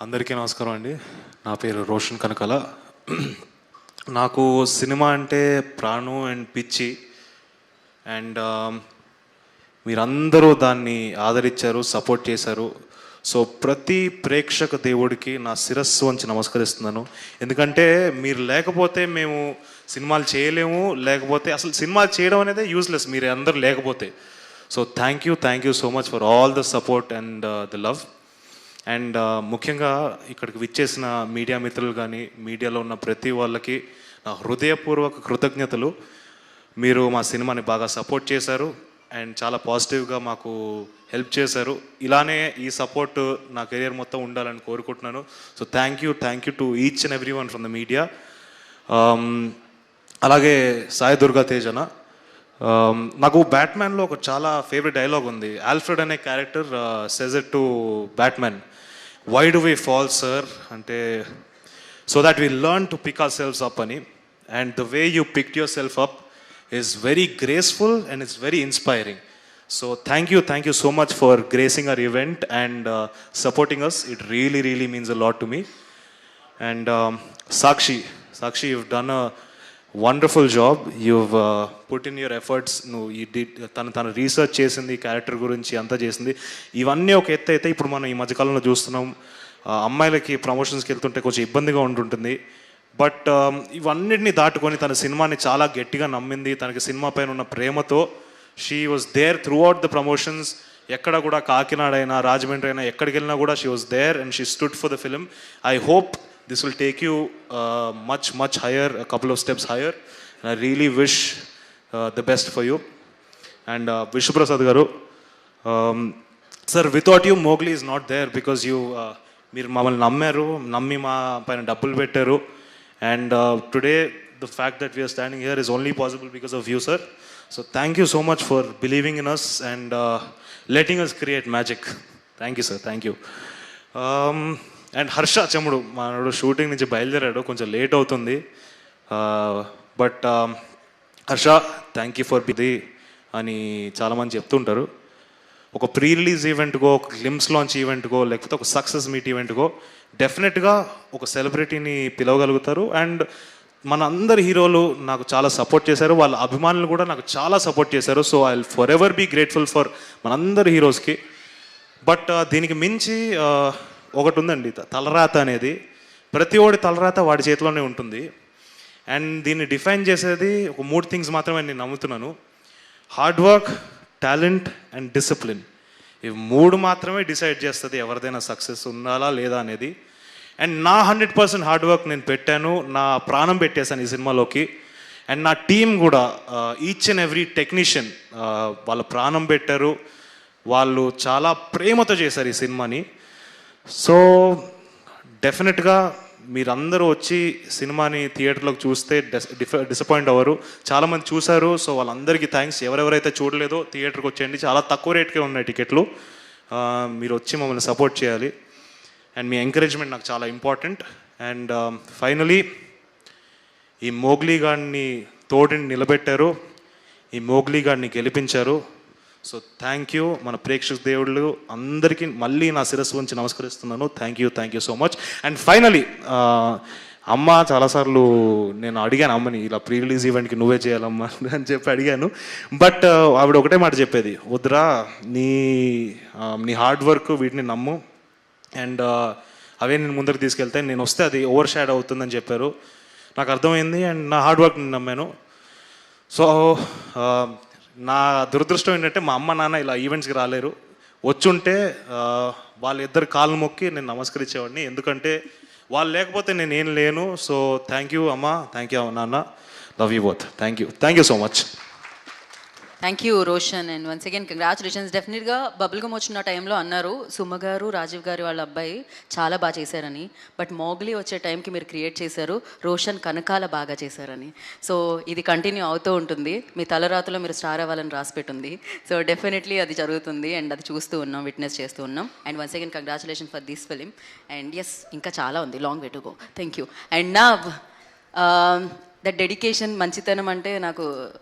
అందరికీ నమస్కారం అండి. నా పేరు రోషన్ కనకాల. నాకు సినిమా అంటే ప్రాణం అండ్ పిచ్చి. అండ్ మీరందరూ దాన్ని ఆదరించారు, సపోర్ట్ చేశారు. సో ప్రతి ప్రేక్షక దేవుడికి నా శిరస్సు వంచి నమస్కరిస్తున్నాను. ఎందుకంటే మీరు లేకపోతే మేము సినిమాలు చేయలేము, లేకపోతే అసలు సినిమాలు చేయడం అనేది యూజ్లెస్ మీరు అందరూ లేకపోతే. So thank you so much for all the support and the love. And ముఖ్యంగా ఇక్కడికి విచ్చేసిన మీడియా మిత్రులు కానీ, మీడియాలో ఉన్న ప్రతి వాళ్ళకి నా హృదయపూర్వక కృతజ్ఞతలు. మీరు మా సినిమాని బాగా సపోర్ట్ చేశారు అండ్ చాలా పాజిటివ్గా మాకు హెల్ప్ చేశారు. ఇలానే ఈ సపోర్ట్ నా కెరియర్ మొత్తం ఉండాలని కోరుకుంటున్నాను. So thank you to each and every one from the media. అలాగే సాయి దుర్గా తేజన, నాకు బ్యాట్మ్యాన్లో ఒక చాలా ఫేవరెట్ డైలాగ్ ఉంది. ఆల్ఫ్రెడ్ అనే character says it to Batman, why do we fall sir అంటే, so that we learn to pick ourselves up అని. And the way you picked yourself up is very graceful and it's very inspiring. So thank you so much for gracing our event and supporting us. It really means a lot to me. And Sakshi, you've done a wonderful job. You've put in your efforts. నువ్వు తన research చేసింది, character గురించి అంతా చేసింది. ఇవన్నీ ఒక ఎత్తు అయితే ఇప్పుడు మనం ఈ మధ్యకాలంలో చూస్తున్నాం, అమ్మాయిలకి ప్రమోషన్స్కి వెళ్తుంటే కొంచెం ఇబ్బందిగా ఉంటుంటుంది. బట్ ఇవన్నిటిని దాటుకొని తన సినిమాని చాలా గట్టిగా నమ్మింది. తనకి సినిమా పైన ఉన్న ప్రేమతో she was there throughout the promotions. ఎక్కడ కూడా కాకినాడ అయినా, రాజమండ్రి అయినా, ఎక్కడికి వెళ్ళినా కూడా she was there and she stood for the film. I hope this will take you much higher, a couple of steps higher, and I really wish the best for you. And Vishnu Prasad garu, sir, without you Mowgli is not there, because you meer mamalni nammi ma paina dabbulu pettaru, and today the fact that we are standing here is only possible because of you, sir. So thank you so much for believing in us and letting us create magic. Thank you, sir. Thank you. And Harsha Chemudu, మనోడు shooting నుంచి బయలుదేరాడు, కొంచెం late అవుతుంది. But Harsha, thank you for బిది అని చాలామంది చెప్తుంటారు. ఒక ప్రీ రిలీజ్ ఈవెంట్కో, ఒక గ్లిమ్స్ లాంచ్ ఈవెంట్కో, లేకపోతే ఒక సక్సెస్ మీట్ ఈవెంట్కో డెఫినెట్గా ఒక సెలబ్రిటీని పిలవగలుగుతారు. అండ్ మన అందరి హీరోలు నాకు చాలా సపోర్ట్ చేశారు, వాళ్ళ అభిమానులు కూడా నాకు చాలా సపోర్ట్ చేశారు. So I will forever be grateful for మనందరి హీరోస్కి. బట్ దీనికి మించి ఒకటి ఉందండి, తలరాత అనేది. ప్రతి ఒడి తలరాత వాడి చేతిలోనే ఉంటుంది. అండ్ దీన్ని డిఫైన్ చేసేది ఒక 3 థింగ్స్ మాత్రమే నేను నమ్ముతున్నాను: hard work, talent and discipline. ఇవి 3 మాత్రమే డిసైడ్ చేస్తుంది ఎవరిదైనా సక్సెస్ ఉండాలా లేదా అనేది. అండ్ నా 100% హార్డ్ వర్క్ నేను పెట్టాను, నా ప్రాణం పెట్టేశాను ఈ సినిమాలోకి. అండ్ నా టీం కూడా, ఈచ్ అండ్ ఎవ్రీ టెక్నీషియన్ వాళ్ళ ప్రాణం పెట్టారు, వాళ్ళు చాలా ప్రేమతో చేశారు ఈ సినిమాని. సో డెఫినెట్గా మీరందరూ వచ్చి సినిమాని థియేటర్లోకి చూస్తే డిసప్పాయింట్ అవ్వరు. చాలామంది చూశారు, సో వాళ్ళందరికీ థ్యాంక్స్. ఎవరెవరైతే చూడలేదో థియేటర్కి వచ్చేయండి, చాలా తక్కువ రేట్కే ఉన్నాయి టికెట్లు. మీరు వచ్చి మమ్మల్ని సపోర్ట్ చేయాలి. అండ్ మీ ఎంకరేజ్మెంట్ నాకు చాలా ఇంపార్టెంట్. అండ్ ఫైనలీ ఈ మోగ్లీ గాడిని తోడిని నిలబెట్టారు, ఈ మోగ్లీ గాడిని గెలిపించారు. So thank you. మన ప్రేక్షక దేవుళ్ళు అందరికీ మళ్ళీ నా శిరస్సు ఉంచి నమస్కరిస్తున్నాను. Thank you so much. And finally అమ్మ, చాలాసార్లు నేను అడిగాను అమ్మని, ఇలా ప్రీ రిలీజ్ ఈవెంట్కి నువ్వే చేయాలమ్మా అని చెప్పి అడిగాను. బట్ ఆవిడ ఒకటే మాట చెప్పేది, వద్దురా, నీ హార్డ్ వర్క్ వీటిని నమ్ము, అండ్ అవే నేను ముందరికి తీసుకెళ్తే, నేను వస్తే అది ఓవర్ షాడ్ అవుతుందని చెప్పారు. నాకు అర్థమైంది అండ్ నా హార్డ్ వర్క్ నేను నమ్మాను. సో నా దురదృష్టం ఏంటంటే మా అమ్మ నాన్న ఇలా ఈవెంట్స్కి రాలేరు. వచ్చుంటే వాళ్ళిద్దరు కాళ్ళు మొక్కి నేను నమస్కరించేవాడిని, ఎందుకంటే వాళ్ళు లేకపోతే నేను ఏం లేను. సో థ్యాంక్ యూ అమ్మ, థ్యాంక్ యూ నాన్న, love you both. Thank you so much. Thank you Roshan, and once again congratulations. డెఫినెట్గా బబుల్గమ్ వచ్చిన టైంలో అన్నారు సుమ గారు, రాజీవ్ గారు వాళ్ళ అబ్బాయి చాలా బాగా చేశారని. బట్ మోగ్లీ వచ్చే టైంకి మీరు క్రియేట్ చేశారు, రోషన్ కనకాల బాగా చేశారని. సో ఇది కంటిన్యూ అవుతూ ఉంటుంది. మీ తలరాతలో మీరు స్టార్ అవ్వాలని రాసిపెట్టుంది. సో డెఫినెట్లీ అది జరుగుతుంది అండ్ అది చూస్తూ ఉన్నాం, విట్నెస్ చేస్తూ ఉన్నాం. And once again congratulation for this film. And yes, ఇంకా చాలా ఉంది, long way to go. Thank you. And నా ద డెడికేషన్, మంచితనం అంటే నాకు